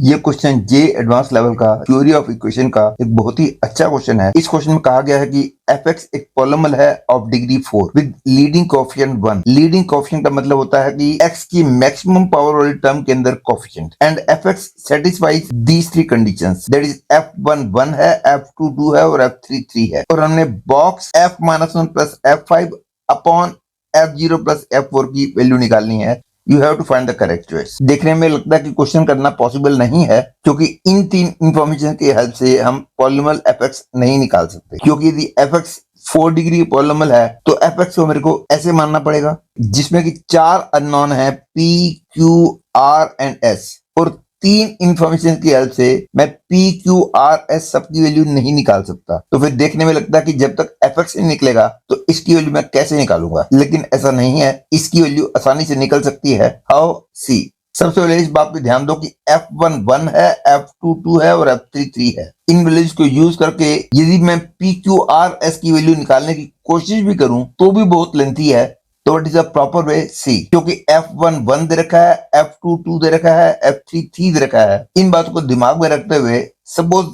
ये क्वेश्चन जे advance level का theory of equation का एक बहुत ही अच्छा क्वेश्चन है। इस क्वेश्चन में कहा गया है कि fx एक पॉलिनोमियल है of degree 4 with leading coefficient 1। Leading coefficient का मतलब होता है कि x की मैक्सिमम पावर वाली टर्म के अंदर coefficient and fx satisfies these three conditions, that is f1 1 है, f2 2 है और f3 3 है। और हमने box f-1 plus f5 upon f0 plus f4 की वैल्यू निकालनी है। You have to find the correct choice. देखने में लगता है कि क्वेश्चन करना पॉसिबल नहीं है, क्योंकि इन तीन इंफॉर्मेशन की हेल्प से हम पॉलिनोमियल fx नहीं निकाल सकते। क्योंकि यदि fx 4 डिग्री पॉलिनोमियल है तो fx को मेरे को ऐसे मानना पड़ेगा जिसमें कि 4 अननोन है p, q, r and s, और तीन इंफॉर्मेशन की हेल्प से मैं p, q, r, s सबकी वैल्यू नहीं निकाल सकता। तो फिर देखने में लगता है कि जब तक fx नहीं निकलेगा तो इसकी वैल्यू मैं कैसे निकालूंगा, लेकिन ऐसा नहीं है, इसकी वैल्यू आसानी से निकल सकती है। हाउ? सी। सबसे पहले इस बात पे ध्यान दो कि f1 1 है, f2 2 है और f3 3 है। इन वैल्यूज को यूज करके यदि मैं p, q, r, s की वैल्यू निकालने की कोशिश भी करूं तो भी बहुत लेंथी है। तो it is a proper way see, क्योंकि f1 1 दे रखा है, f2 2 दे रखा है, f3 3 दे रखा है। इन बातों को दिमाग में रखते हुए suppose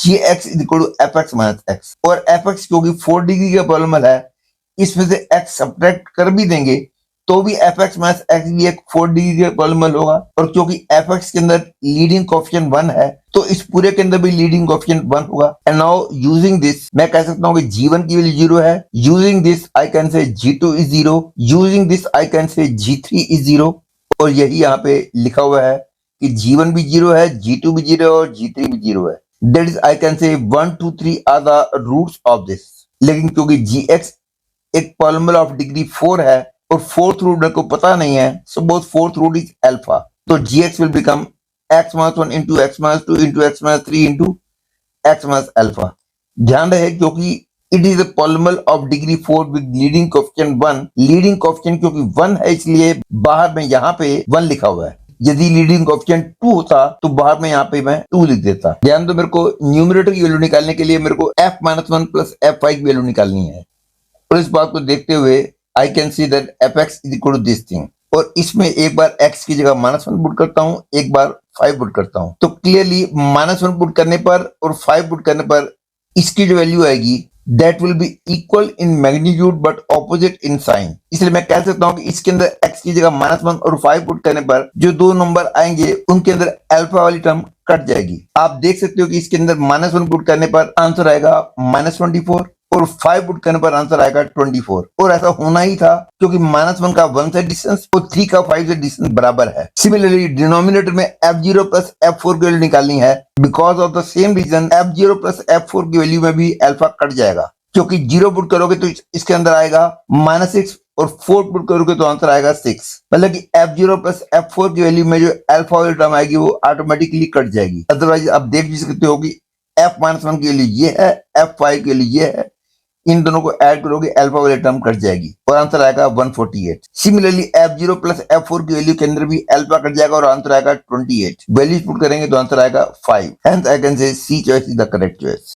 gx is equal to fx minus x, और fx क्योंकि 4 डिग्री का पॉलिनोमियल है, इसमें से x सब्ट्रैक्ट कर भी देंगे तो भी fx माइनस x भी एक 4 डिग्री का पॉलिनोमियल होगा। और क्योंकि fx के अंदर लीडिंग कोएफिशिएंट 1 है तो इस पूरे के अंदर भी लीडिंग कोएफिशिएंट 1 होगा। एंड नाउ यूजिंग दिस मैं कह सकता हूं कि g1 की वैल्यू 0 है। यूजिंग दिस आई कैन से g2 is 0, using this I can से g3 इज 0, और यही यहाँ पे लिखा हुआ है कि g1 भी 0 है, g2 भी 0 है और g3 भी 0 है। दैट इज आई कैन से 1 2 3 are the roots of this. लेकिन क्योंकि gx एक पॉलिनोमियल ऑफ डिग्री 4 है और फोर्थ रूट मेरे को पता नहीं है, suppose fourth root is alpha, तो gx will become x minus 1 into x minus 2 into x minus 3 into x minus alpha. ध्यान रहे क्योंकि it is a polynomial of degree 4 with leading coefficient 1। Leading coefficient क्योंकि 1 है इसलिए बाहर में यहाँ पे 1 लिखा हुआ है। यदि लीडिंग कोएफिशिएंट 2 होता तो बाहर में यहाँ पे मैं 2 लिख देता। ध्यान दो, मेरे को न्यूमरेटर की वैल्यू निकालने के लिए मेरे को f-1 प्लस f5 की वैल्यू निकालनी है, और इस बात को देखते हुए I can see that fx is equal to this thing. और इसमें एक बार x की जगह -1 पुट करता हूं, एक बार 5 पुट करता हूं, तो क्लियरली -1 पुट करने पर और 5 पुट करने पर इसकी जो वैल्यू आएगी that will be equal in magnitude but opposite in sign. इसलिए मैं कह सकता हूं कि इसके अंदर x की जगह -1 और 5 पुट करने पर जो दो नंबर आएंगे उनके अंदर अल्फा वाली टर्म कट जाएगी। आप देख सकते हो कि इसके अंदर -1 पुट करने पर आंसर आएगा -24 और 5 पुट करने पर आंसर आएगा 24। और ऐसा होना ही था क्योंकि -1 का 1 से डिस्टेंस और 3 का 5 से डिस्टेंस बराबर है। सिमिलरली डिनोमिनेटर में f0 प्लस f4 की वैल्यू निकालनी है। Because of the same reason f0 plus f4 की वैल्यू में भी अल्फा कट जाएगा, क्योंकि 0 पुट करोगे तो इसके अंदर आएगा -6 और 4 पुट करोगे तो आंसर आएगा 6। मतलब कि f0 प्लस f4 की वैल्यू में जो अल्फा वाली टर्म आएगी वो ऑटोमेटिकली कट जाएगी। अदरवाइज आप देख भी सकते हो कि f-1 के लिए ये है, f5 के लिए ये है, इन दोनों को ऐड करोगे अल्फा वाली टर्म कट जाएगी और आंसर आएगा 148। सिमिलरली f0 प्लस f4 की वैल्यू के अंदर भी अल्फा कट जाएगा और आंसर आएगा 28। वैल्यूज पुट करेंगे तो आंसर आएगा 5। Hence I can say C choice is the correct choice.